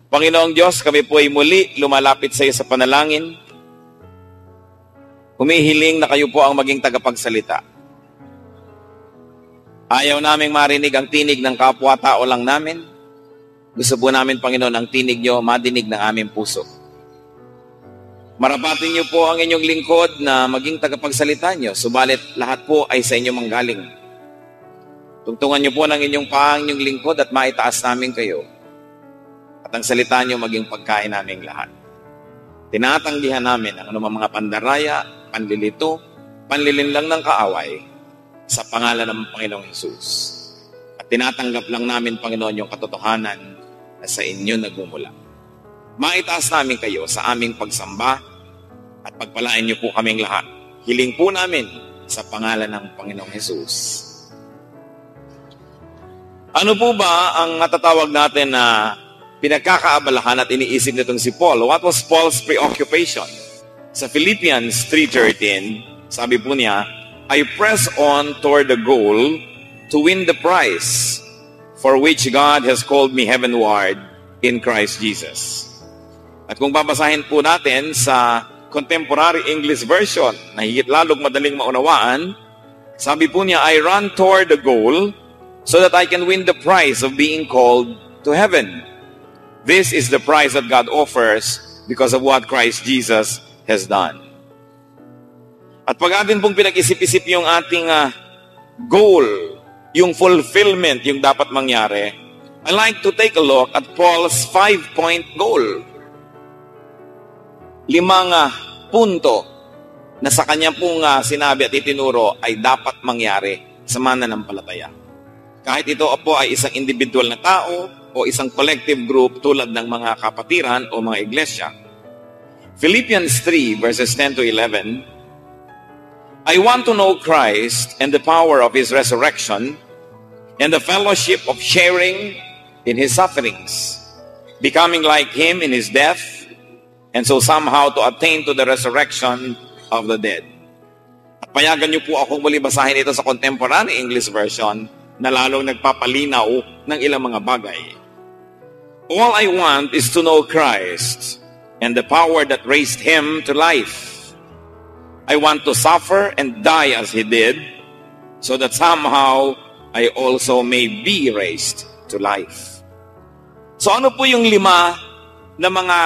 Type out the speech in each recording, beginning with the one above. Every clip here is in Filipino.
Panginoong Diyos, kami po ay muli lumalapit sa iyo sa panalangin. Humihiling na kayo po ang maging tagapagsalita. Ayaw naming marinig ang tinig ng kapwa-tao lang namin. Gusto po namin, Panginoon, ang tinig niyo madinig ng aming puso. Marapatin niyo po ang inyong lingkod na maging tagapagsalita niyo, subalit lahat po ay sa inyo manggaling. Tungtungan niyo po ng inyong paang inyong lingkod at maitaas namin kayo. At ang salita niyo maging pagkain naming lahat. Tinatanggihan namin ang anumang mga pandaraya, panlilito, panlilinlang ng kaaway sa pangalan ng Panginoong Hesus. At tinatanggap lang namin, Panginoon, yung katotohanan na sa inyo nagmumula. Maitaas namin kayo sa aming pagsamba at pagpalain niyo po kaming lahat. Hiling po namin sa pangalan ng Panginoong Hesus. Ano po ba ang natatawag natin na pinagkakaabalahan at iniisip nitong si Paul? What was Paul's preoccupation? Sa Philippians 3:13, sabi po niya, I press on toward the goal to win the prize for which God has called me heavenward in Christ Jesus. At kung babasahin po natin sa Contemporary English Version, na higit lalong madaling maunawaan, sabi po niya, I run toward the goal so that I can win the prize of being called to heaven. This is the prize that God offers because of what Christ Jesus has done. At pag atin pong pinag-isip-isip yung ating goal, yung fulfillment, yung dapat mangyari, I like to take a look at Paul's 5-point goal. 5 punto na sa kanya pong sinabi at itinuro ay dapat mangyari sa mananampalataya. Kahit ito po ay isang individual na tao o isang collective group tulad ng mga kapatiran o mga iglesia. Philippians 3 verses 10 to 11, I want to know Christ and the power of His resurrection and the fellowship of sharing in His sufferings, becoming like Him in His death, and so somehow to attain to the resurrection of the dead. At payagan niyo po akong muli basahin ito sa Contemporary English Version na lalong nagpapalinaw ng ilang mga bagay. All I want is to know Christ and the power that raised Him to life. I want to suffer and die as He did, so that somehow I also may be raised to life. So ano po yung 5 na mga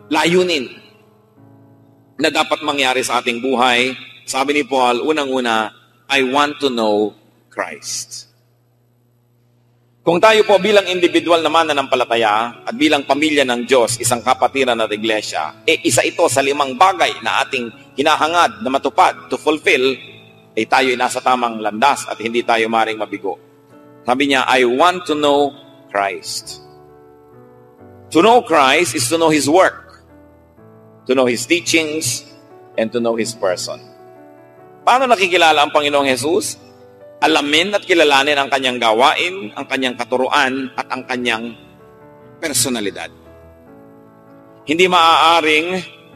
layunin na dapat mangyari sa ating buhay? Sabi ni Paul, unang-una, I want to know Christ. Kung tayo po bilang individual na mananampalataya at bilang pamilya ng Diyos, isang kapatiran at iglesia, isa ito sa 5 bagay na ating hinahangad na matupad, to fulfill, tayo ay nasa tamang landas at hindi tayo maring mabigo. Sabi niya, I want to know Christ. To know Christ is to know His work, to know His teachings, and to know His person. Paano nakikilala ang Panginoong Hesus? Alamin at kilalanin ang kanyang gawain, ang kanyang katuruan, at ang kanyang personalidad. Hindi maaaring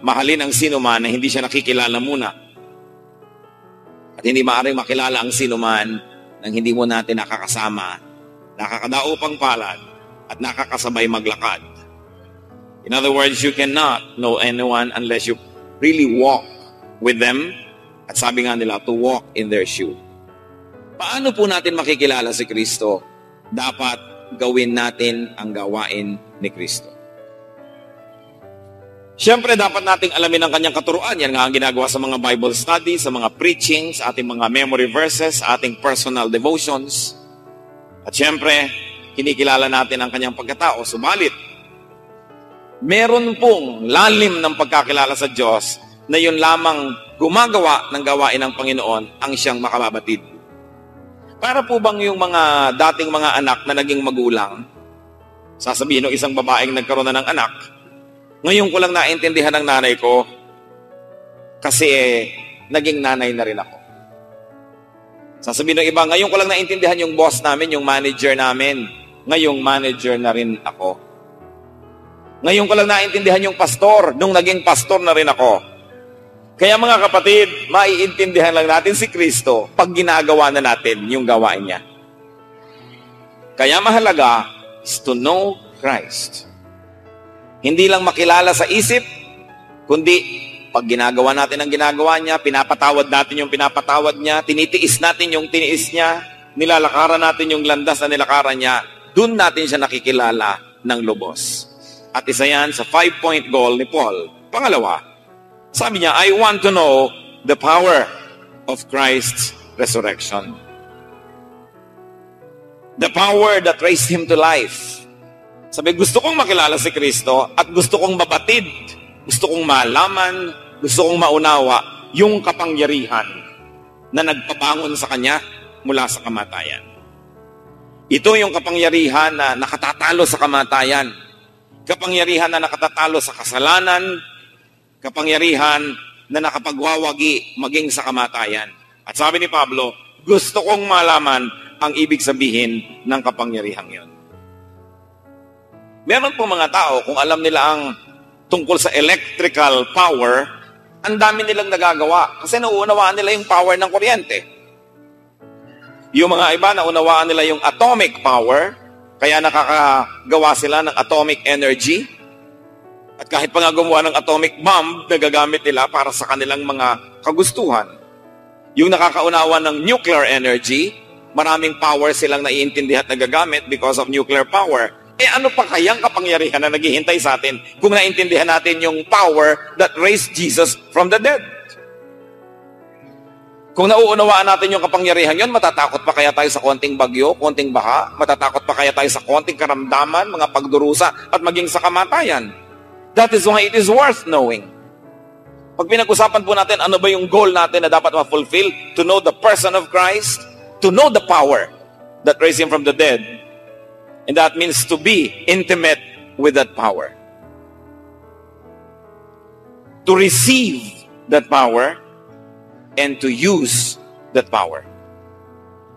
mahalin ang sinuman na hindi siya nakikilala muna. At hindi maaaring makilala ang sinuman nang hindi mo natin nakakasama, nakakadaupang palad, at nakakasabay maglakad. In other words, you cannot know anyone unless you really walk with them. At sabi nga nila, to walk in their shoe. Paano po natin makikilala si Kristo? Dapat gawin natin ang gawain ni Kristo. Siyempre, dapat nating alamin ang kanyang katuruan. Yan nga ang ginagawa sa mga Bible studies, sa mga preachings, ating mga memory verses, ating personal devotions. At siyempre, kinikilala natin ang kanyang pagkatao. Subalit, meron pong lalim ng pagkakilala sa Diyos na yun lamang gumagawa ng gawain ng Panginoon ang siyang makababatid. Para po bang yung mga dating mga anak na naging magulang, sasabihin ng isang babaeng nagkaroon na ng anak, ngayon ko lang naintindihan ng nanay ko kasi naging nanay na rin ako. Sasabihin ng iba, ngayon ko lang naintindihan yung boss namin, yung manager namin, ngayong manager na rin ako. Ngayon ko lang naintindihan yung pastor, nung naging pastor na rin ako. Kaya mga kapatid, maiintindihan lang natin si Kristo pag ginagawa na natin yung gawain niya. Kaya mahalaga is to know Christ. Hindi lang makilala sa isip, kundi pag ginagawa natin ang ginagawa niya, pinapatawad natin yung pinapatawad niya, tinitiis natin yung tiniis niya, nilalakaran natin yung landas na nilakaran niya, dun natin siya nakikilala ng lubos. At isa yan sa 5-point goal ni Paul. Pangalawa, sabi niya, I want to know the power of Christ's resurrection. The power that raised Him to life. Sabi, gusto kong makilala si Kristo at gusto kong mabatid, gusto kong malaman, gusto kong maunawa yung kapangyarihan na nagpabangon sa Kanya mula sa kamatayan. Ito yung kapangyarihan na nakatatalo sa kamatayan. Kapangyarihan na nakatatalo sa kasalanan. Kapangyarihan na nakapagwawagi maging sa kamatayan. At sabi ni Pablo, gusto kong malaman ang ibig sabihin ng kapangyarihang yon. Meron po mga tao, kung alam nila ang tungkol sa electrical power, ang dami nilang nagagawa kasi nauunawaan nila yung power ng kuryente. Yung mga iba, naunawaan nila yung atomic power, kaya nakakagawa sila ng atomic energy. At kahit pa nga gumawa ng atomic bomb, nagagamit nila para sa kanilang mga kagustuhan. Yung nakakaunawa ng nuclear energy, maraming power silang naiintindihan at nagagamit because of nuclear power. Ano pa kayang kapangyarihan na naghihintay sa atin kung naintindihan natin yung power that raised Jesus from the dead? Kung nauunawaan natin yung kapangyarihan yon, matatakot pa kaya tayo sa konting bagyo, konting baha? Matatakot pa kaya tayo sa konting karamdaman, mga pagdurusa, at maging sa kamatayan? That is why it is worth knowing. Pag pinag-usapan po natin, ano ba yung goal natin na dapat ma-fulfill? To know the person of Christ, to know the power that raised Him from the dead. And that means to be intimate with that power. To receive that power and to use that power.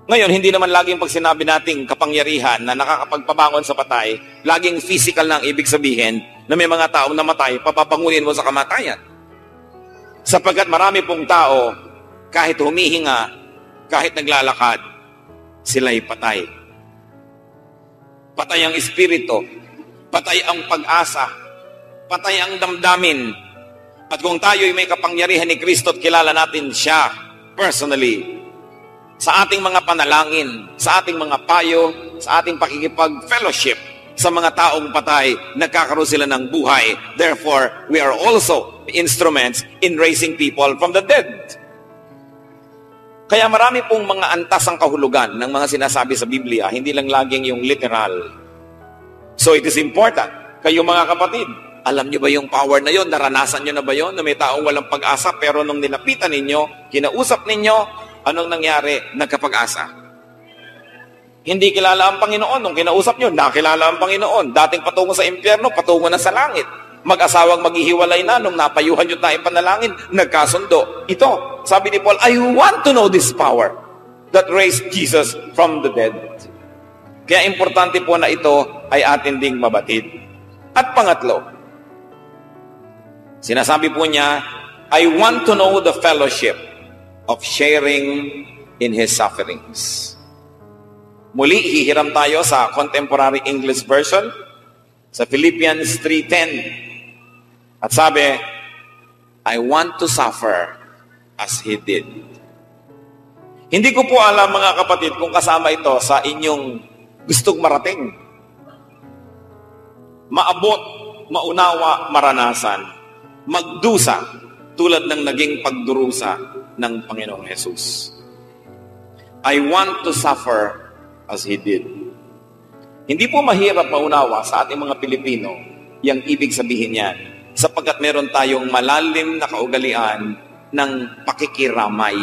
Ngayon, hindi naman laging pag sinabi nating kapangyarihan na nakakapagpabangon sa patay, laging physical na ang ibig sabihin na may mga taong namatay, papabangunin mo sa kamatayan. Sapagkat marami pong tao, kahit humihinga, kahit naglalakad, sila'y patay. Patay ang espiritu, patay ang pag-asa, patay ang damdamin. At kung tayo'y may kapangyarihan ni Kristo at kilala natin siya personally, sa ating mga panalangin, sa ating mga payo, sa ating pakikipag-fellowship sa mga taong patay, nagkakaroon sila ng buhay. Therefore, we are also instruments in raising people from the dead. Kaya marami pong mga antas ang kahulugan ng mga sinasabi sa Biblia, hindi lang laging yung literal. So it is important, kayo mga kapatid, alam niyo ba yung power na yon? Naranasan niyo na ba yon? Na may taong walang pag-asa, pero nung nilapitan ninyo, kinausap ninyo, anong nangyari? Nagkapag-asa. Hindi kilala ang Panginoon. Nung kinausap niyo, nakilala ang Panginoon. Dating patungo sa impyerno, patungo na sa langit. Mag-asawang maghihiwalay na, nung napayuhan nyo tayong panalangin, nagkasundo. Ito, sabi ni Paul, I want to know this power that raised Jesus from the dead. Kaya importante po na ito ay atin ding mabatid. At pangatlo, sinasabi po niya, I want to know the fellowship of sharing in His sufferings. Muli, hihiram tayo sa Contemporary English Version, sa Philippians 3:10. At sabi, I want to suffer as He did. Hindi ko po alam, mga kapatid, kung kasama ito sa inyong gustong marating. Maabot, maunawa, maranasan, magdusa, tulad ng naging pagdurusa ng Panginoong Jesus. I want to suffer as He did. Hindi po mahirap maunawa sa ating mga Pilipino yung ibig sabihin niyan, sapagkat meron tayong malalim na kaugalian ng pakikiramay.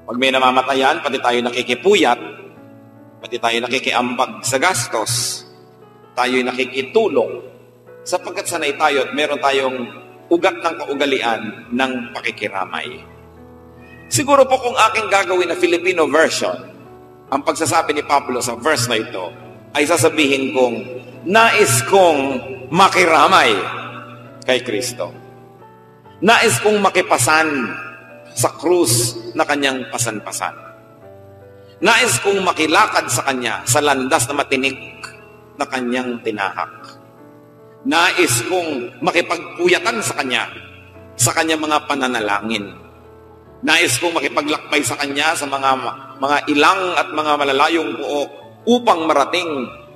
Pag may namamatayan, pati tayo nakikipuyat, pati tayo nakikiambag sa gastos, tayo'y nakikitulong, sapagkat sanay tayo at meron tayong ugat ng kaugalian ng pakikiramay. Siguro po kung aking gagawin na Filipino version, ang pagsasabi ni Pablo sa verse na ito, ay sasabihin kong, nais kong makiramay kay Kristo. Nais kong makipasan sa krus na kanyang pasan-pasan. Nais kong makilakad sa kanya sa landas na matinik na kanyang tinahak. Nais kong makipagpuyatan sa Kanya mga pananalangin. Nais kong makipaglakbay sa Kanya sa mga ilang at mga malalayong buok upang marating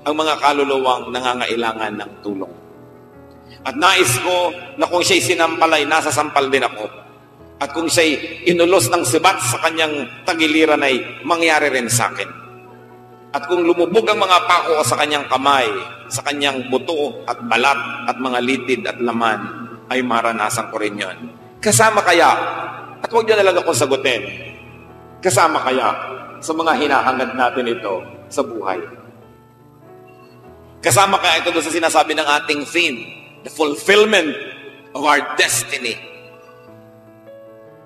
ang mga kaluluwang nangangailangan ng tulong. At nais ko na kung siya'y sinampalay, nasasampal din ako. At kung siya'y inulos ng sibat sa Kanyang tagiliran ay mangyari rin sa akin. At kung lumubog ang mga pako sa Kanyang kamay, sa Kanyang buto at balat at mga litid at laman, ay maranasan ko rin yun. Kasama kaya, at huwag niyo na lang akong sagutin, kasama kaya sa mga hinahangad natin ito sa buhay? Kasama kaya ito doon sa sinasabi ng ating theme, the fulfillment of our destiny.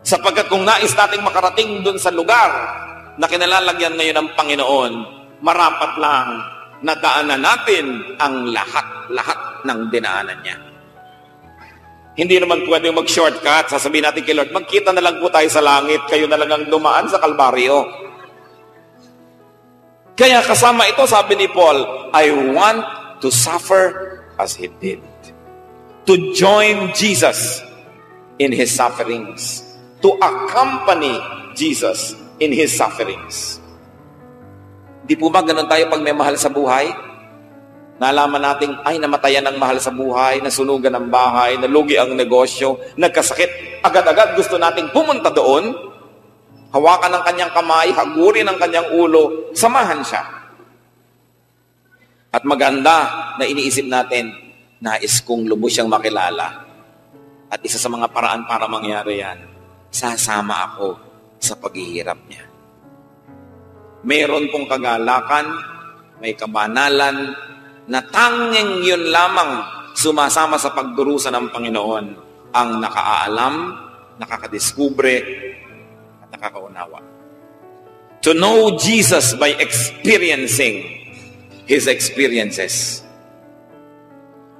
Sapagkat kung nais nating makarating doon sa lugar na kinalalagyan ngayon ng Panginoon, marapat lang na daanan natin ang lahat ng dinaanan niya. Hindi naman pwede mag-shortcut. Sasabihin natin kay Lord, magkita na lang po tayo sa langit, kayo na lang ang dumaan sa Kalbaryo. Kaya kasama ito, sabi ni Paul, I want to suffer as He did. To join Jesus in His sufferings. To accompany Jesus in His sufferings. Di po ba ganun tayo pag may mahal sa buhay? Nalaman natin, ay namatayan ng mahal sa buhay, nasunugan ang bahay, nalugi ang negosyo, nagkasakit. Agad-agad gusto nating pumunta doon, hawakan ng kanyang kamay, hagurin ang kanyang ulo, samahan siya. At maganda na iniisip natin, nais kong lubos siyang makilala. At isa sa mga paraan para mangyari yan, sasama ako sa paghihirap niya. Mayroon pong kagalakan, may kabanalan, na tanging yun lamang sumasama sa pagdurusa ng Panginoon ang nakaalam, nakakadiskubre, at nakakaunawa. To know Jesus by experiencing His experiences.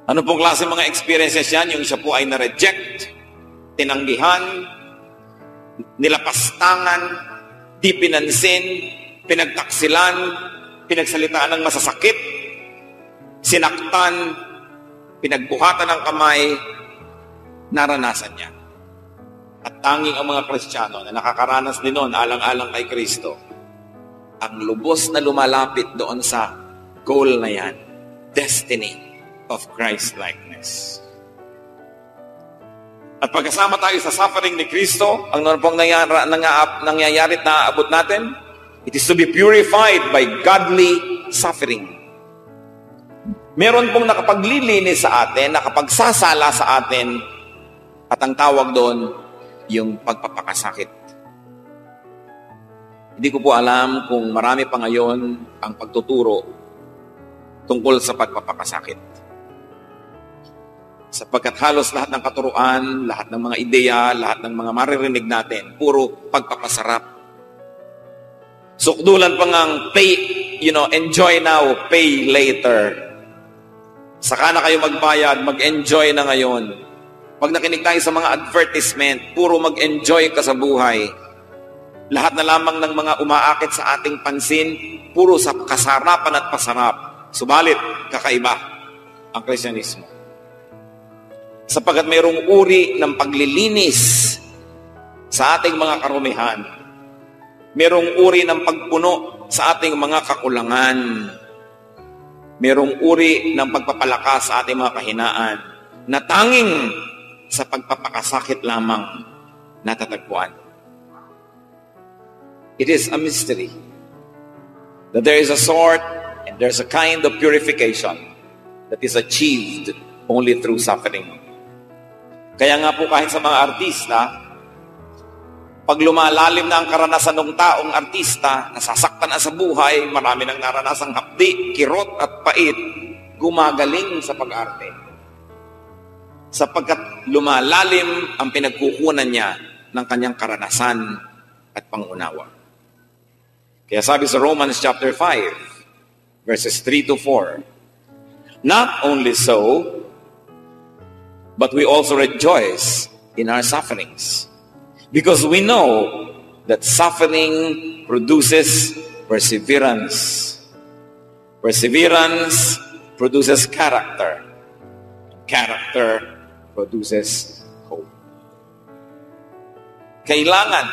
Ano pong klase mga experiences yan? Yung siya po ay na-reject, tinanggihan, nilapastangan, di pinansin, pinagtaksilan, pinagsalitaan ng masasakit, sinaktan, pinagbuhatan ng kamay, naranasan niya. At tanging ang mga Kristiyano na nakakaranas din noon, alang-alang kay Kristo, ang lubos na lumalapit doon sa goal na yan, destiny of Christ-likeness. At pagkasama tayo sa suffering ni Kristo, ang noon pong nangyayari at naaabot natin, it is to be purified by godly suffering. Meron pong nakapaglilinis sa atin, nakapagsasala sa atin, at ang tawag doon, yung pagpapakasakit. Hindi ko po alam kung marami pa ngayon ang pagtuturo tungkol sa pagpapakasakit. Sapagkat halos lahat ng katuruan, lahat ng mga ideya, lahat ng mga maririnig natin, puro pagpapasarap. Sukdulan pa ngang pay, enjoy now, pay later. Saka na kayo magbayad, mag-enjoy na ngayon. Pag nakinig tayo sa mga advertisement, puro mag-enjoy ka sa buhay. Lahat na lamang ng mga umaakit sa ating pansin, puro sa kasarapan at pasarap. Subalit, kakaiba ang Kristyanismo. Sapagkat mayroong uri ng paglilinis sa ating mga karumihan. Mayroong uri ng pagpuno sa ating mga kakulangan. Mayroong uri ng pagpapalakas sa ating mga kahinaan na tanging sa pagpapakasakit lamang natatagpuan. It is a mystery that there is a sort and there's a kind of purification that is achieved only through suffering. Kaya nga po kahit sa mga artista, pag lumalalim na ang karanasan ng taong artista, nasasaktan na sa buhay, marami nang naranasang hapdi, kirot at pait, gumagaling sa pag-arte. Sapagkat lumalalim ang pinagkukunan niya ng kanyang karanasan at pangunawa. Kaya sabi sa Romans chapter 5, verses 3 to 4, not only so, but we also rejoice in our sufferings, because we know that suffering produces perseverance. Perseverance produces character. Character produces hope. Kailangan,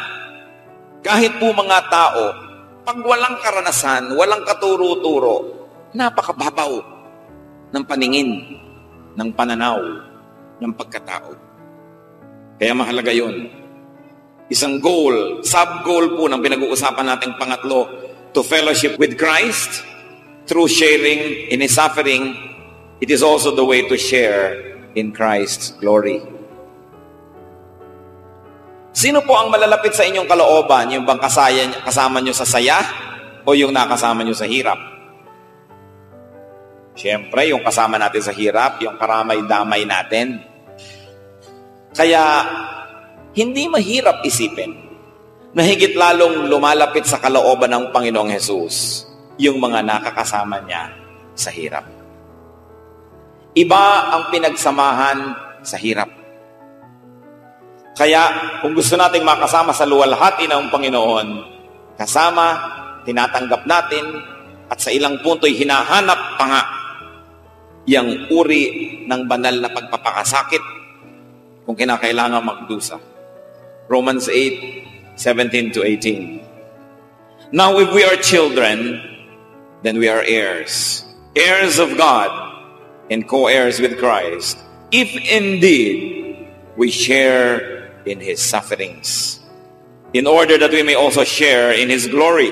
kahit po mga tao, pag walang karanasan, walang katuro-turo, napakababaw ng paningin, ng pananaw, ng pagkatao. Kaya mahalaga yun. Isang goal, sub-goal po ng pinag-uusapan nating pangatlo, to fellowship with Christ through sharing in His suffering. It is also the way to share in Christ's glory. Sino po ang malalapit sa inyong kalooban? Yung bang kasama nyo sa saya o yung nakasama nyo sa hirap? Siyempre, yung kasama natin sa hirap, yung karamay-damay natin. Kaya, hindi mahirap isipin na higit lalong lumalapit sa kalooban ng Panginoong Hesus yung mga nakakasama niya sa hirap. Iba ang pinagsamahan sa hirap. Kaya, kung gusto nating makasama sa luwalhati ng Panginoon, kasama, tinatanggap natin, at sa ilang punto'y hinahanap pa nga yung uri ng banal na pagpapakasakit kung kinakailangan magdusa. Romans 8:17-18. Now, if we are children, then we are heirs, heirs of God, and co-heirs with Christ, if indeed we share in His sufferings, in order that we may also share in His glory.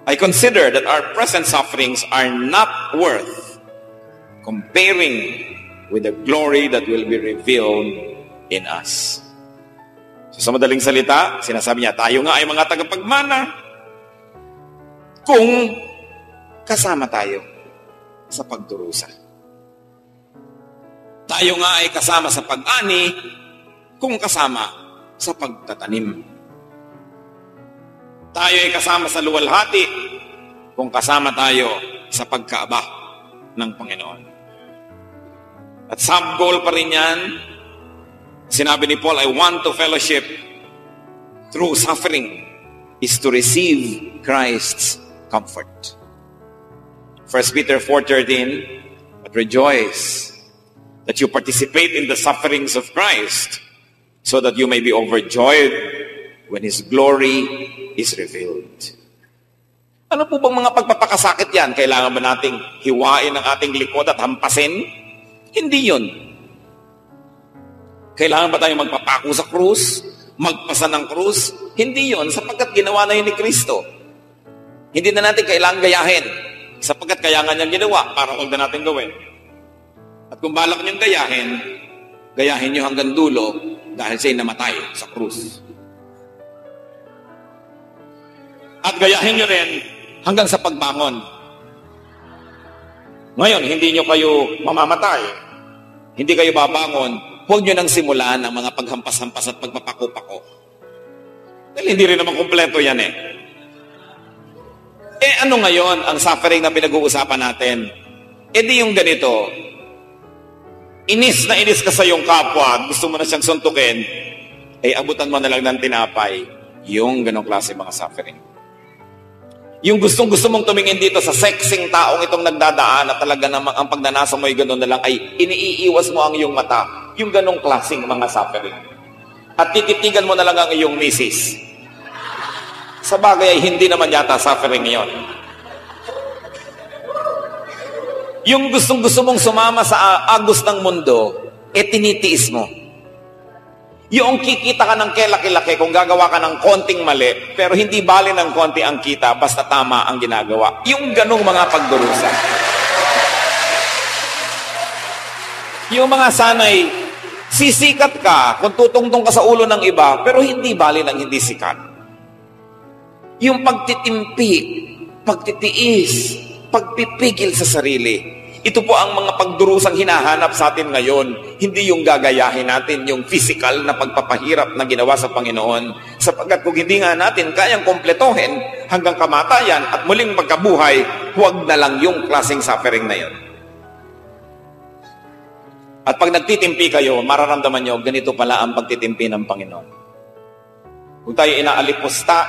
I consider that our present sufferings are not worth comparing with the glory that will be revealed in us. So, sa madaling salita, sinasabi niya, tayo nga ay mga tagapagmana kung kasama tayo sa pagdurusa. Tayo nga ay kasama sa pag-ani kung kasama sa pagtatanim. Tayo ay kasama sa luwalhati kung kasama tayo sa pagkaaba ng Panginoon. At sub-goal pa rin yan, sinabi ni Paul, I want to fellowship through suffering is to receive Christ's comfort. 1 Peter 4:13, but rejoice that you participate in the sufferings of Christ, so that you may be overjoyed when His glory is revealed. Ano po bang mga pagpapakasakit yan? Kailangan ba nating hiwain ang ating likod at hampasin? Hindi yun. Kailangan ba tayong magpapako sa krus? Magpasa ng krus? Hindi yun, sapagkat ginawa na yun ni Kristo. Hindi na natin kailangan gayahin, sapagkat kaya nga niyang ginawa para huwag na natin gawin. At kung balak niyong gayahin niyo hanggang dulo dahil siya'y namatay sa krus. At gayahin niyo rin hanggang sa pagbangon. Ngayon, hindi niyo kayo mamamatay. Hindi kayo babangon. Huwag niyo nang simulan ang mga paghampas-hampas at pagpapako-pako. Dahil hindi rin naman kumpleto yan eh. Ano ngayon ang suffering na pinag-uusapan natin? Di yung ganito, inis na inis ka sa iyong kapwa, gusto mo na siyang suntukin, abutan mo na lang ng tinapay, yung ganong klase mga suffering. Yung gustong-gusto mong tumingin dito sa sexing taong itong nagdadaan at talaga namang ang pagnanasa mo ay gano'n na lang ay iniiwas mo ang iyong mata. Yung ganong klaseng mga suffering. At tititigan mo na lang ang iyong misis. Sa bagay ay hindi naman yata suffering yon. Yung gustong-gusto mong sumama sa agos ng mundo, tinitiis mo. Yung kikita ka ng kelaki-laki kung gagawa ka ng konting mali, pero hindi bali ng konti ang kita, basta tama ang ginagawa. Yung ganong mga pagdurusa. Yung mga sanay, sisikat ka kung tutungtong ka sa ulo ng iba, pero hindi bali ng hindi sikat. Yung pagtitimpi, pagtitiis, pagpipigil sa sarili. Ito po ang mga pagdurusang hinahanap sa atin ngayon. Hindi yung gagayahin natin, yung physical na pagpapahirap na ginawa sa Panginoon. Sapagkat kung hindi nga natin kayang kompletohin hanggang kamatayan at muling magkabuhay, huwag na lang yung klaseng suffering na yun. At pag nagtitimpi kayo, mararamdaman nyo, ganito pala ang pagtitimpi ng Panginoon. Kung tayo inaalipusta,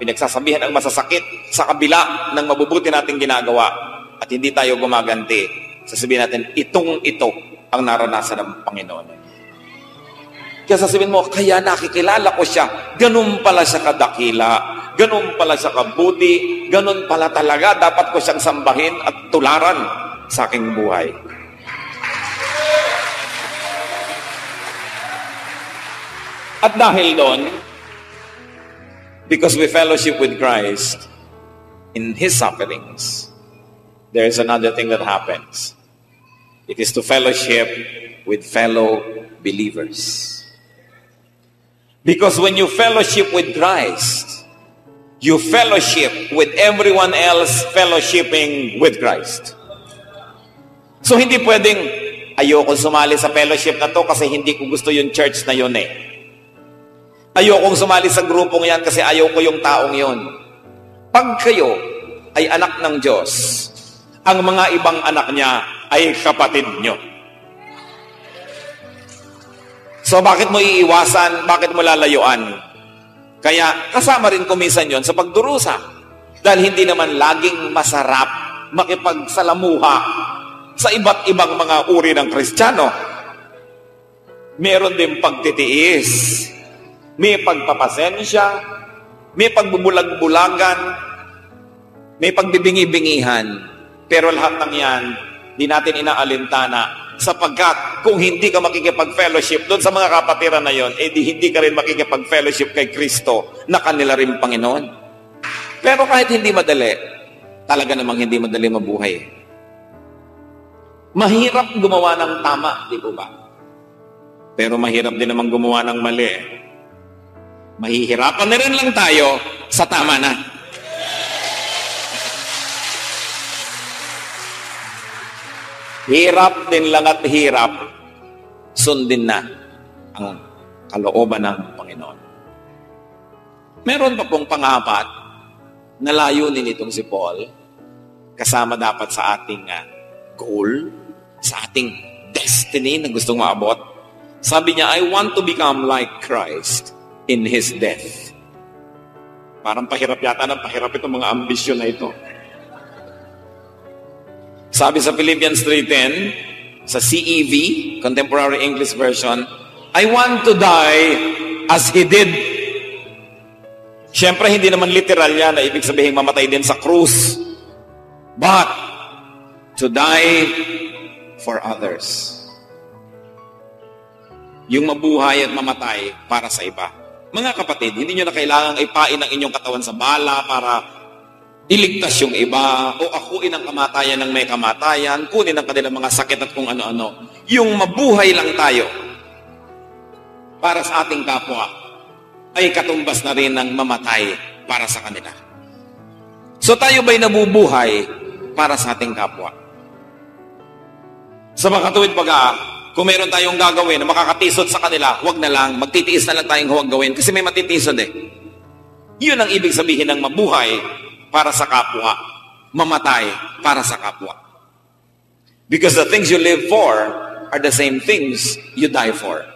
pinagsasabihan ang masasakit sa kabila ng mabubuti nating ginagawa, at hindi tayo gumaganti, sasabihin natin, itong ito ang naranasan ng Panginoon. Kaya sasabihin mo, kaya nakikilala ko siya. Ganun pala siya kadakila. Ganun pala siya kabuti. Ganun pala talaga. Dapat ko siyang sambahin at tularan sa aking buhay. At dahil doon, because we fellowship with Christ in His sufferings, there is another thing that happens. It is to fellowship with fellow believers. Because when you fellowship with Christ, you fellowship with everyone else fellowshipping with Christ. So hindi pwedeng, ayoko sumali sa fellowship na to kasi hindi ko gusto yung church na yun eh. Ayokong sumali sa grupong yan kasi ayaw ko yung taong yon. Pag kayo ay anak ng Diyos, ang mga ibang anak niya ay kapatid nyo. So bakit mo iiwasan? Bakit mo lalayuan? Kaya kasama rin ko minsan yon sa pagdurusa. Dahil hindi naman laging masarap makipagsalamuha sa iba't ibang mga uri ng Kristiyano. Meron din pagtitiis. May pagpapasensya, may pagbubulag-bulagan, may pagbibingi-bingihan. Pero lahat ng yan, di natin inaalintana sapagkat kung hindi ka makikipag-fellowship doon sa mga kapatiran na yon, di hindi ka rin makikipag-fellowship kay Kristo na kanila rin Panginoon. Pero kahit hindi madali, talaga namang hindi madali mabuhay. Mahirap gumawa ng tama, di po ba? Pero mahirap din namang gumawa ng mali. Mahihirapan na rin lang tayo sa tama na. Hirap din lang at hirap, sundin na ang kalooban ng Panginoon. Meron pa pong pang-apat na layunin itong si Paul, kasama dapat sa ating goal, sa ating destiny na gustong maabot. Sabi niya, I want to become like Christ in His death. Parang pahirap yata ng pahirap itong mga ambisyon na ito. Sabi sa Philippians 3:10, sa CEV, Contemporary English Version, I want to die as He did. Siyempre, hindi naman literal yan na ibig sabihin mamatay din sa krus. But, to die for others. Yung mabuhay at mamatay para sa iba. Mga kapatid, hindi nyo na kailangang ipain ang inyong katawan sa bala para iligtas yung iba o akuin ang kamatayan ng may kamatayan, kunin ang kanilang mga sakit at kung ano-ano. Yung mabuhay lang tayo para sa ating kapwa ay katumbas na rin ng mamatay para sa kanila. So tayo ba'y nabubuhay para sa ating kapwa? Sa makatuwid kung meron tayong gagawin na makakatisod sa kanila, huwag na lang, magtitiis na lang tayong huwag gawin kasi may matitisod eh. Yun ang ibig sabihin ng mabuhay para sa kapwa, mamatay para sa kapwa. Because the things you live for are the same things you die for.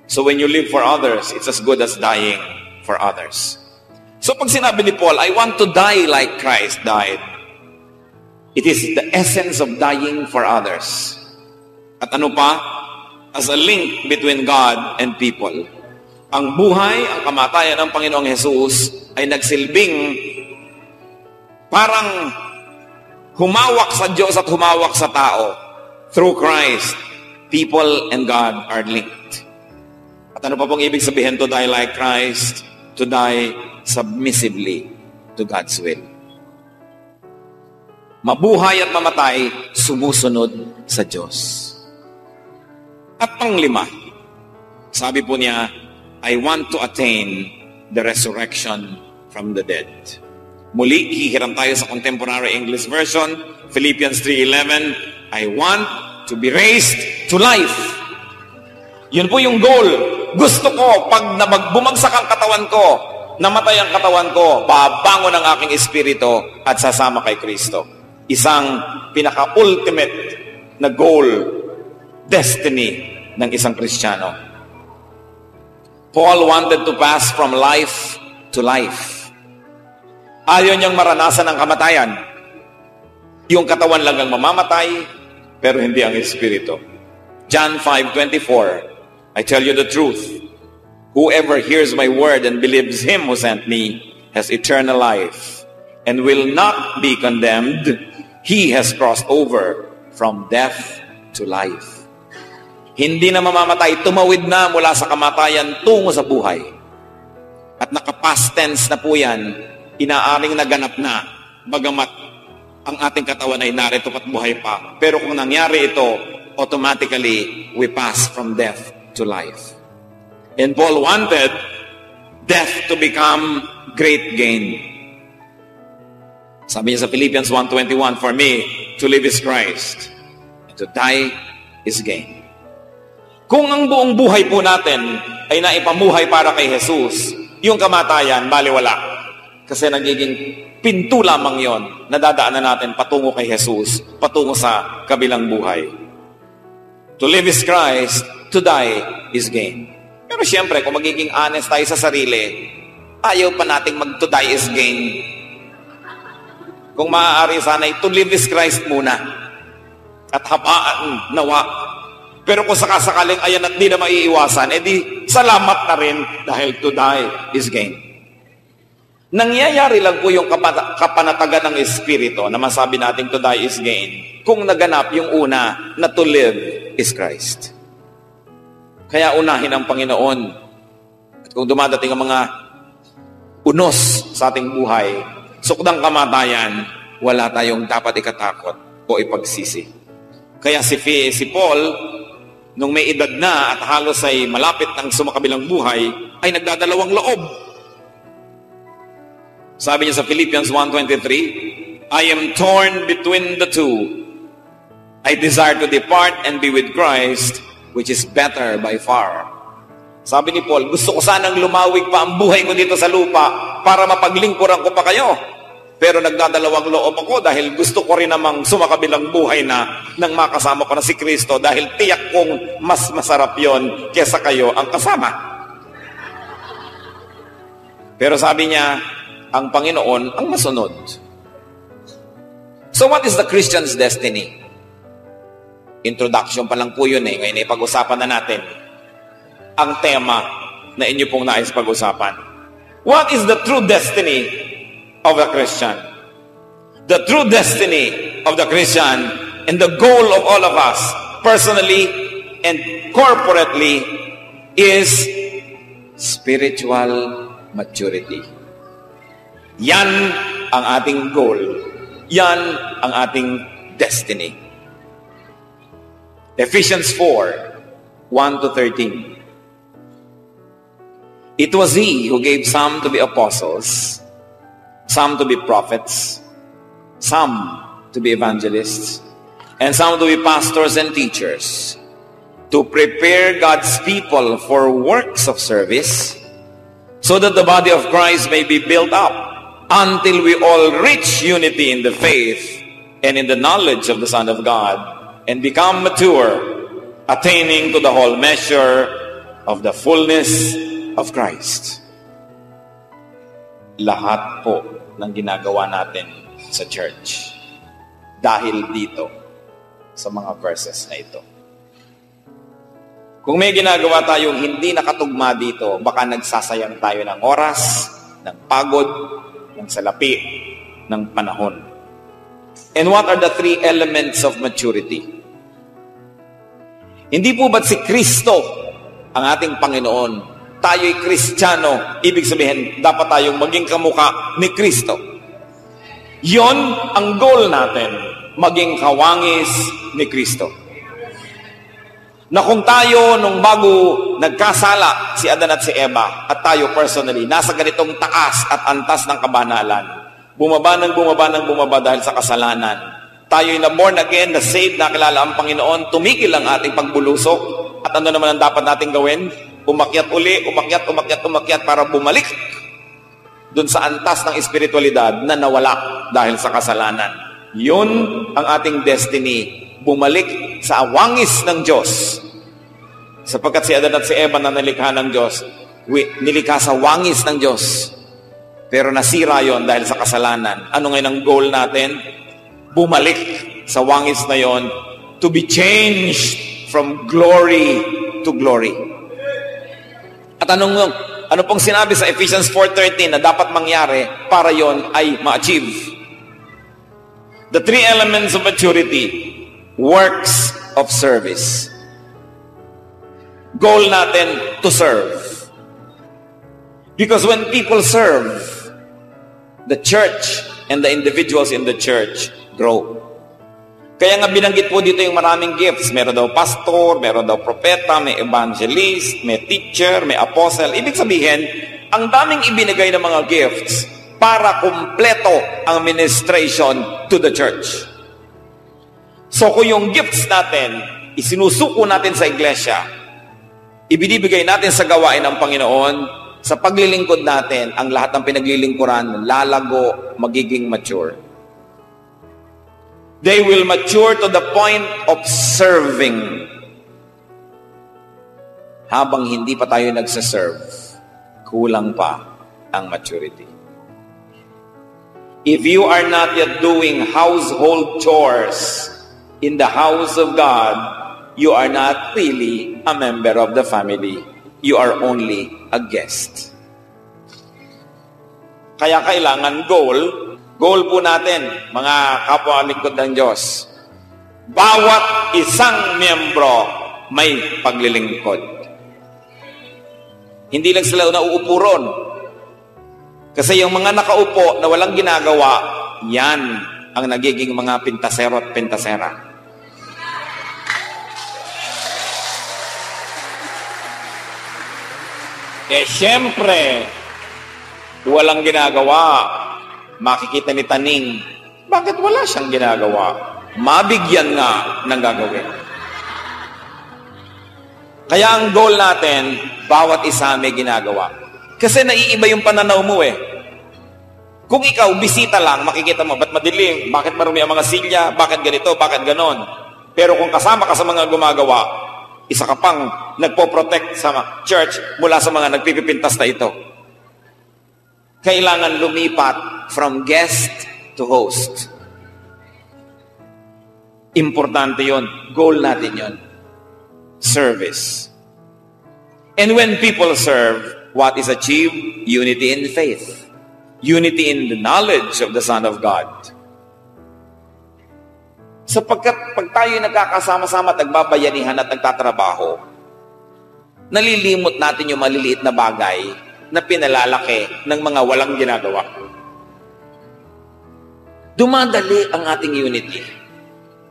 So when you live for others, it's as good as dying for others. So pag sinabi ni Paul, I want to die like Christ died, it is the essence of dying for others. At ano pa? As a link between God and people. Ang buhay, ang kamatayan ng Panginoong Jesus ay nagsilbing parang humawak sa Diyos at humawak sa tao. Through Christ, people and God are linked. At ano pa pong ibig sabihin to die like Christ? To die submissively to God's will. Mabuhay at mamatay, sumusunod sa Diyos. At panglima, sabi po niya, I want to attain the resurrection from the dead. Muli, hihiram tayo sa Contemporary English Version, Philippians 3:11, I want to be raised to life. Yun po yung goal. Gusto ko, pag bumagsak ang katawan ko, namatay ang katawan ko, babangon ang aking espiritu at sasama kay Kristo. Isang pinaka-ultimate na goal, destiny ng isang Kristiyano. Paul wanted to pass from life to life. Ayaw niyang maranasan ang kamatayan. Yung katawan lang ang mamamatay, pero hindi ang Espiritu. John 5:24, I tell you the truth. Whoever hears my word and believes him who sent me has eternal life and will not be condemned. He has crossed over from death to life. Hindi na mamamatay, tumawid na mula sa kamatayan tungo sa buhay. At naka-past tense na po yan, inaaring naganap na, bagamat ang ating katawan ay narito at buhay pa. Pero kung nangyari ito, automatically, we pass from death to life. And Paul wanted death to become great gain. Sabi niya sa Philippians 1:21, for me, to live is Christ, and to die is gain. Kung ang buong buhay po natin ay naipamuhay para kay Jesus, yung kamatayan, baliwala. Kasi nagiging pinto lamang yon na dadaanan natin patungo kay Jesus, patungo sa kabilang buhay. To live is Christ, to die is gain. Pero siyempre, kung magiging honest tayo sa sarili, ayaw pa nating mag-to die is gain. Kung maaari sana'y to live is Christ muna. At habaan, nawa. Pero kung sakasakaling ayan at di na maiiwasan, edi salamat na rin dahil to die is gain. Nangyayari lang po yung kapanatagan ng Espiritu na masabi natin to die is gain kung naganap yung una na to live is Christ. Kaya unahin ang Panginoon. At kung dumadating ang mga unos sa ating buhay, sukdang kamatayan, wala tayong dapat ikatakot o ipagsisi. Kaya si Paul, nung may edad na at halos ay malapit ng sumakabilang buhay, ay nagdadalawang loob. Sabi niya sa Philippians 1:23, I am torn between the two. I desire to depart and be with Christ, which is better by far. Sabi ni Paul, gusto ko sanang lumawig pa ang buhay ko dito sa lupa para mapaglingkuran ko pa kayo. Pero nagdadalawang loob ako dahil gusto ko rin namang sumakabilang buhay na nang makasama ko na si Kristo dahil tiyak kong mas masarap yon kesa kayo ang kasama. Pero sabi niya, ang Panginoon ang masunod. So what is the Christian's destiny? Introduction pa lang po yun eh. Ngayon ipag-usapan na natin ang tema na inyo pong nais pag-usapan. What is the true destiny of the Christian? The true destiny of the Christian and the goal of all of us, personally and corporately, is spiritual maturity. Yan ang ating goal. Yan ang ating destiny. Ephesians 4:1-13. It was He who gave some to be apostles, some to be prophets, some to be evangelists, and some to be pastors and teachers, to prepare God's people for works of service, so that the body of Christ may be built up until we all reach unity in the faith and in the knowledge of the Son of God, and become mature, attaining to the whole measure of the fullness of Christ. Lahat po ng ginagawa natin sa church dahil dito sa mga verses na ito. Kung may ginagawa tayong hindi nakatugma dito, baka nagsasayang tayo ng oras, ng pagod, ng salapi, ng panahon. And what are the three elements of maturity? Hindi po ba't si Kristo ang ating Panginoon? Tayo'y Kristiyano, ibig sabihin, dapat tayong maging kamukha ni Kristo. Yon ang goal natin, maging kawangis ni Kristo. Na kung tayo, nung bago nagkasala si Adan at si Eva, at tayo personally, nasa ganitong taas at antas ng kabanalan, bumaba dahil sa kasalanan, tayo'y na born again, na saved, nakilala ang Panginoon, tumigil ang ating pagbulusok, at ano naman ang dapat nating gawin? Umakyat para bumalik dun sa antas ng espiritualidad na nawala dahil sa kasalanan. Yun ang ating destiny, bumalik sa wangis ng Diyos. Sapagkat si Adan at si Eva na nilikha ng Diyos, nilikha sa wangis ng Diyos. Pero nasira yon dahil sa kasalanan. Ano ngayon ang goal natin? Bumalik sa wangis na yon to be changed from glory to glory. At ano pong sinabi sa Ephesians 4:13 na dapat mangyari para yon ay ma-achieve? The three elements of maturity: works of service. Goal natin to serve. Because when people serve, the church and the individuals in the church grow. Kaya nga binanggit po dito yung maraming gifts. Meron daw pastor, meron daw propeta, may evangelist, may teacher, may apostle. Ibig sabihin, ang daming ibinigay ng mga gifts para kumpleto ang ministration to the church. So kung yung gifts natin, isinusuko natin sa iglesia, ibinibigay natin sa gawain ng Panginoon, sa paglilingkod natin, ang lahat ng pinaglilingkuran, lalago, magiging mature. They will mature to the point of serving. Habang hindi pa tayo nagsaserve, kulang pa ang maturity. If you are not yet doing household chores in the house of God, you are not really a member of the family. You are only a guest. Kaya kailangan goal po natin, mga kapwa lingkod ng Diyos. Bawat isang miyembro may paglilingkod. Hindi lang sila nauupo ron. Kasi yung mga nakaupo na walang ginagawa, yan ang nagiging mga pintasero at pintasera. Siyempre, walang ginagawa. Makikita ni Taning, bakit wala siyang ginagawa? Mabigyan nga ng gagawin. Kaya ang goal natin, bawat isa may ginagawa. Kasi naiiba yung pananaw mo eh. Kung ikaw, bisita lang, makikita mo, ba't madilim? Bakit marumi ang mga silya? Bakit ganito? Bakit ganon? Pero kung kasama ka sa mga gumagawa, isa ka pang nagpo-protect sa church mula sa mga nagpipipintas na ito. Kailangan lumipat from guest to host. Importante yon. Goal natin yon. Service. And when people serve, what is achieved? Unity in faith. Unity in the knowledge of the Son of God. Sapagkat pag tayo nagkakasama-sama at nagbabayanihan at nagtatrabaho, nalilimot natin yung maliliit na bagay na pinalalaki ng mga walang ginagawa. Dumadali ang ating unity.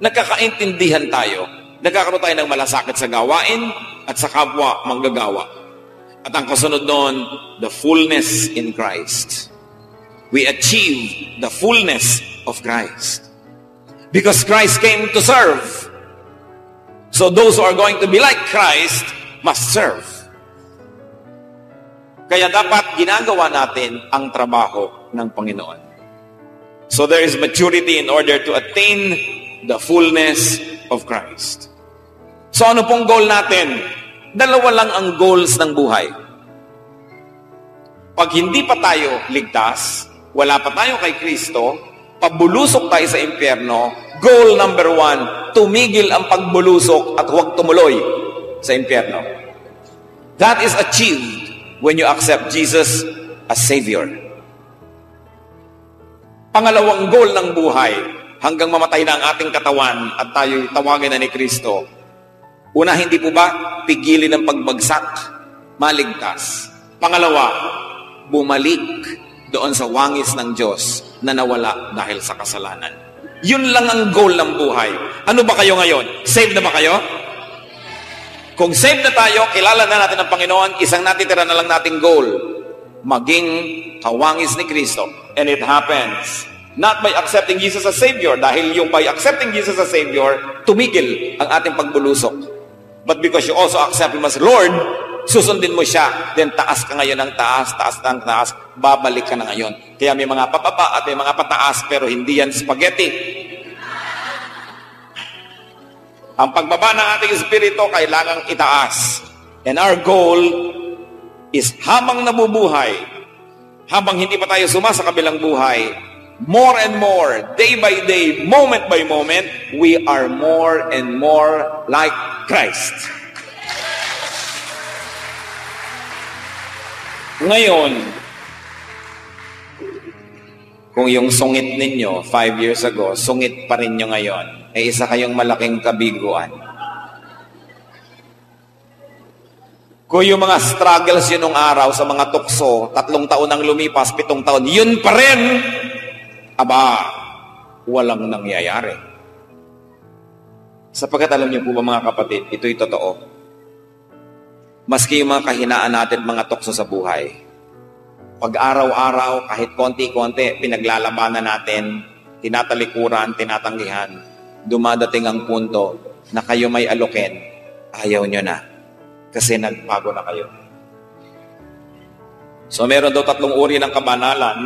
Nagkakaintindihan tayo. Nagkakaroon tayo ng malasakit sa gawain at sa kapwa manggagawa. At ang kasunod noon, the fullness in Christ. We achieve the fullness of Christ. Because Christ came to serve. So those who are going to be like Christ must serve. Kaya dapat ginagawa natin ang trabaho ng Panginoon. So there is maturity in order to attain the fullness of Christ. So ano pong goal natin? Dalawa lang ang goals ng buhay. Pag hindi pa tayo ligtas, wala pa tayo kay Kristo, pabulusok tayo sa impyerno, goal number 1, tumigil ang pagbulusok at huwag tumuloy sa impyerno. That is achieved when you accept Jesus as Savior. Pangalawang goal ng buhay, hanggang mamatay na ang ating katawan at tayo'y tawagin na ni Kristo. Una, hindi po ba pigilin ang pagbagsak, maligtas? Pangalawa, bumalik doon sa wangis ng Diyos na nawala dahil sa kasalanan. Yun lang ang goal ng buhay. Ano ba kayo ngayon? Saved na ba kayo? Kung saved na tayo, kilala na natin ang Panginoon, isang natitira na lang nating goal, maging kawangis ni Kristo. And it happens not by accepting Jesus as Savior, dahil yung by accepting Jesus as Savior, tumigil ang ating pagbulusok. But because you also accept Him as Lord, susundin mo siya, then taas ka ngayon ng taas, taas ng taas, babalik ka na ngayon. Kaya may mga papaba at may mga pataas, pero hindi yan spaghetti. Ang pagbaba ng ating espiritu, kailangang itaas. And our goal is habang nabubuhay, habang hindi pa tayo suma sa kabilang buhay, more and more, day by day, moment by moment, we are more and more like Christ. Ngayon, kung yung sungit ninyo 5 years ago, sungit pa rin nyo ngayon, isa kayong malaking kabiguan. Kung yung mga struggles yun nung araw sa mga tukso, 3 taon ang lumipas, 7 taon, yun pa rin, walang nangyayari. Sapagkat alam niyo po ba mga kapatid, ito'y totoo. Maski yung mga kahinaan natin, mga tukso sa buhay, pag araw-araw, kahit konti-konti, pinaglalabanan natin, tinatalikuran, tinatanggihan, dumadating ang punto na kayo may alukin, ayaw nyo na. Kasi nagbago na kayo. So meron daw 3 uri ng kabanalan.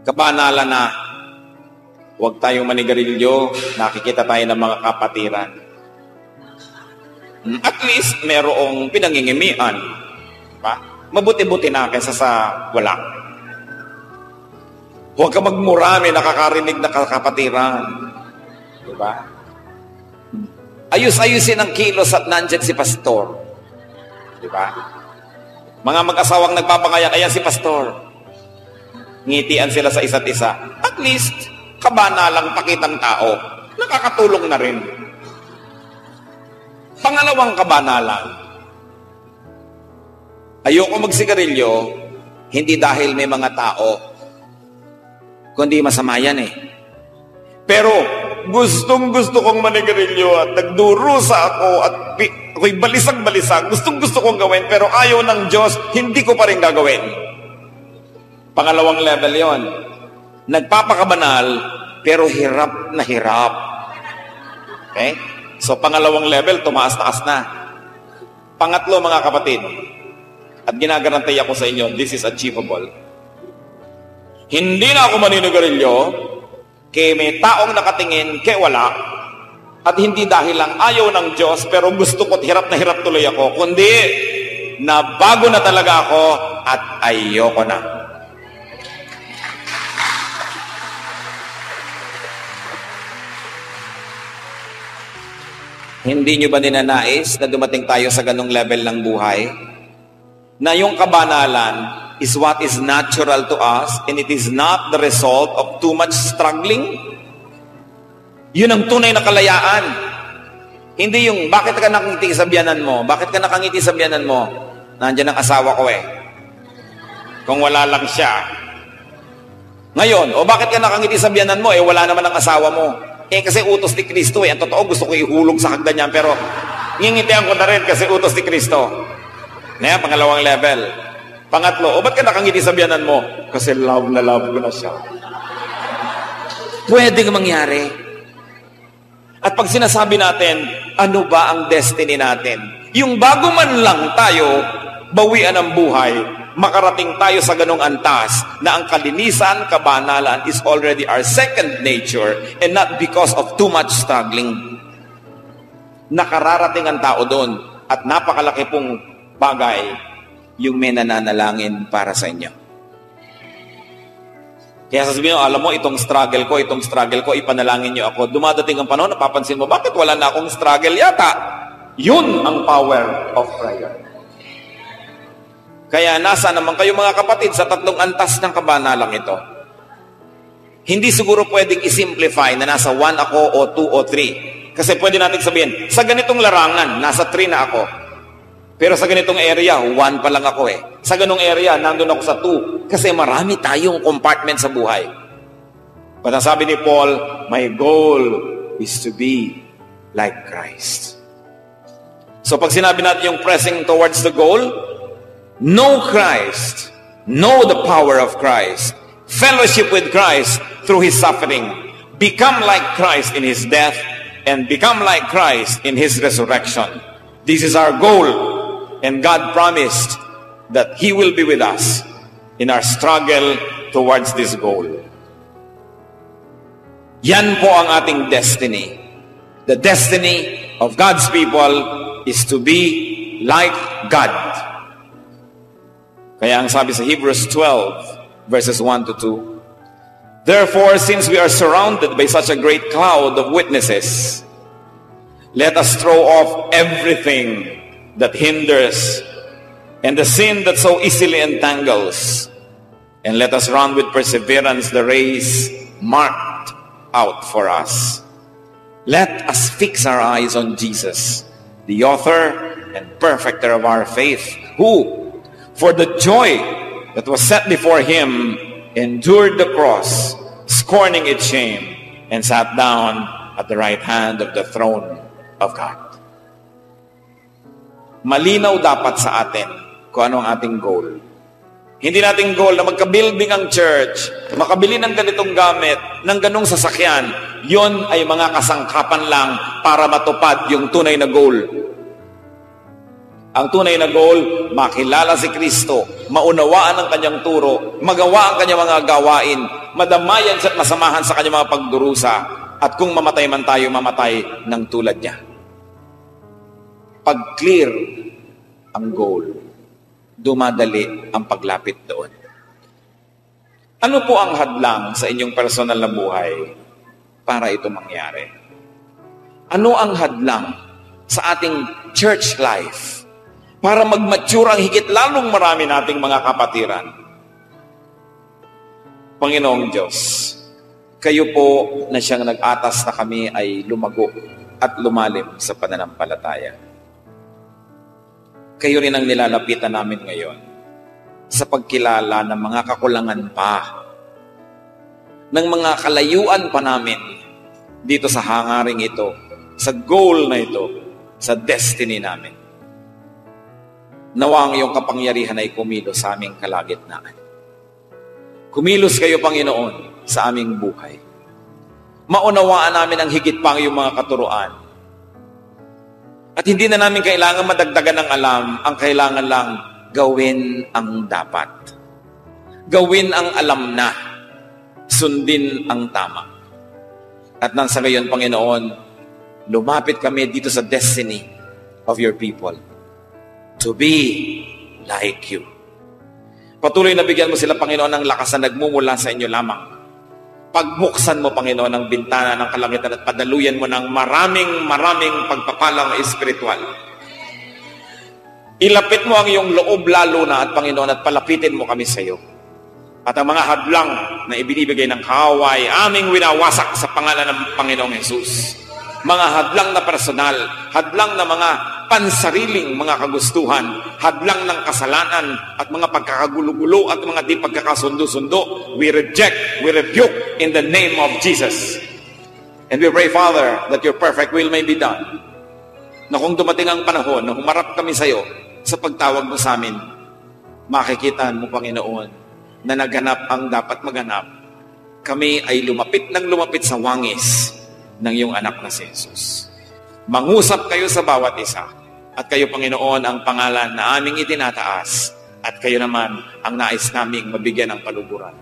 Kabanalan na huwag tayong manigarilyo, nakikita tayo ng mga kapatiran. At least merong pinangingimian. Diba? Mabuti-buti na kaysa sa wala. Huwag ka magmurami, nakakarinig na kapatiran. Diba? Ayus-ayusin ang kilos at nandyan si pastor. Diba? Mga mag-asawang nagpapangayak, ayan si pastor. Ngitian sila sa isa't isa. At least, kabanalang pakitang tao. Nakakatulong na rin. Pangalawang kabanalan. Ayoko magsigarilyo, hindi dahil may mga tao, kundi masama yan eh. Pero, gustong-gusto kong manigarilyo at nagdurusa ako at ako'y balisag-balisag. Gustong-gusto kong gawin pero ayaw ng Diyos, hindi ko pa rin gagawin. Pangalawang level yon. Nagpapakabanal pero hirap na hirap. Okay? So pangalawang level, tumaas-taas na. Pangatlo mga kapatid, at ginagarantay ako sa inyo, this is achievable. Hindi na ako maninigarilyo, kaya may taong nakatingin, kaya wala. At hindi dahil lang ayaw ng Diyos, pero gusto ko't hirap na hirap tuloy ako. Kundi, nabago na talaga ako at ayoko na. Hindi nyo ba ninanais na dumating tayo sa ganong level ng buhay? Na yung kabanalan is what is natural to us and it is not the result of too much struggling. Yun ang tunay na kalayaan. Hindi yung, bakit ka nakangiti sa biyanan mo? Bakit ka nakangiti sa biyanan mo? Nandiyan ang asawa ko eh. Kung wala lang siya. Ngayon, o bakit ka nakangiti sa biyanan mo? Wala naman ang asawa mo. Kasi utos ni Kristo eh. Ang totoo, gusto ko ihulog sa hagdan niyan, pero ngingitian ko na rin kasi utos ni Kristo. Ngayon, pangalawang level. Pangatlo, ba't ka nakangiti sa biyanan mo? Kasi love na love ko na siya. Pwedeng mangyari. At pag sinasabi natin, ano ba ang destiny natin? Yung bago man lang tayo, bawian ang buhay, makarating tayo sa ganong antas na ang kalinisan, kabanalan is already our second nature and not because of too much struggling. Nakararating ang tao doon at napakalaki pong bagay yung may nananalangin para sa inyo. Kaya sasabihin nyo, alam mo, itong struggle ko, ipanalangin nyo ako. Dumadating ang panahon, napapansin mo, bakit wala na akong struggle yata? Yun ang power of prayer. Kaya nasa naman kayo mga kapatid sa 3 antas ng kabanalang ito. Hindi siguro pwedeng isimplify na nasa 1 ako o 2 o 3. Kasi pwede natin sabihin, sa ganitong larangan, nasa 3 na ako. Pero sa ganitong area, 1 pa lang ako eh. Sa ganong area, nandun ako sa 2. Kasi marami tayong compartment sa buhay. But ang sabi ni Paul, my goal is to be like Christ. So pag sinabi natin yung pressing towards the goal, know Christ, know the power of Christ, fellowship with Christ through His suffering, become like Christ in His death, and become like Christ in His resurrection. This is our goal. And God promised that He will be with us in our struggle towards this goal. Yan po ang ating destiny. The destiny of God's people is to be like God. Kaya ang sabi sa Hebrews 12, verses 1 to 2, Therefore, since we are surrounded by such a great cloud of witnesses, let us throw off everything that hinders and the sin that so easily entangles, and let us run with perseverance the race marked out for us. Let us fix our eyes on Jesus, the author and perfecter of our faith, who, for the joy that was set before him, endured the cross, scorning its shame, and sat down at the right hand of the throne of God. Malinaw dapat sa atin kung ano ang ating goal. Hindi nating goal na magka-building ang church, makabili ng ganitong gamit, ng ganong sasakyan. Yon ay mga kasangkapan lang para matupad yung tunay na goal. Ang tunay na goal, makilala si Kristo, maunawaan ang kanyang turo, magawa ang kanyang mga gawain, madamayan siya at masamahan sa kanyang mga pagdurusa, at kung mamatay man tayo, mamatay ng tulad niya. Pag clear ang goal, dumadali ang paglapit doon. Ano po ang hadlang sa inyong personal na buhay para ito mangyari? Ano ang hadlang sa ating church life para mag-mature ang higit lalong marami nating mga kapatiran? Panginoong Diyos, kayo po na siyang nag-atas na kami ay lumago at lumalim sa pananampalataya. Kayo rin ang nilalapitan namin ngayon sa pagkilala ng mga kakulangan pa, ng mga kalayuan pa namin dito sa hangaring ito, sa goal na ito, sa destiny namin. Nawa ang iyong kapangyarihan ay kumilos sa aming kalagitnaan. Kumilos kayo, Panginoon, sa aming buhay. Maunawaan namin ang higit pang iyong mga katuruan. At hindi na namin kailangan madagdagan ng alam, ang kailangan lang gawin ang dapat. Gawin ang alam na, sundin ang tama. At nang sa ngayon, Panginoon, lumapit kami dito sa destiny of your people. To be like you. Patuloy na bigyan mo sila, Panginoon, ng lakas na nagmumula sa inyo lamang. Pagbuksan mo, Panginoon, ang bintana ng kalangitan at padaluyan mo ng maraming pagpapalang espiritual. Ilapit mo ang iyong loob lalo na at Panginoon at palapitin mo kami sa iyo. At ang mga hadlang na ibinibigay ng kaaway, aming winawasak sa pangalan ng Panginoong Jesus. Mga hadlang na personal, hadlang na mga pansariling mga kagustuhan, hadlang ng kasalanan at mga pagkakagulo-gulo at mga di pagkakasundo-sundo, we reject, we rebuke in the name of Jesus. And we pray, Father, that your perfect will may be done. Na kung dumating ang panahon na humarap kami sa iyo sa pagtawag mo sa amin, makikita mo, Panginoon, na naganap ang dapat maganap. Kami ay lumapit sa wangis ng iyong anak na si Jesus. Mangusap kayo sa bawat isa. At kayo, Panginoon, ang pangalan na aming itinataas. At kayo naman ang nais naming mabigyan ng paluburan.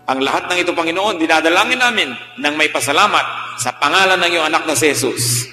Ang lahat ng ito, Panginoon, dinadalangin namin ng may pasalamat sa pangalan ng iyong anak na si Jesus.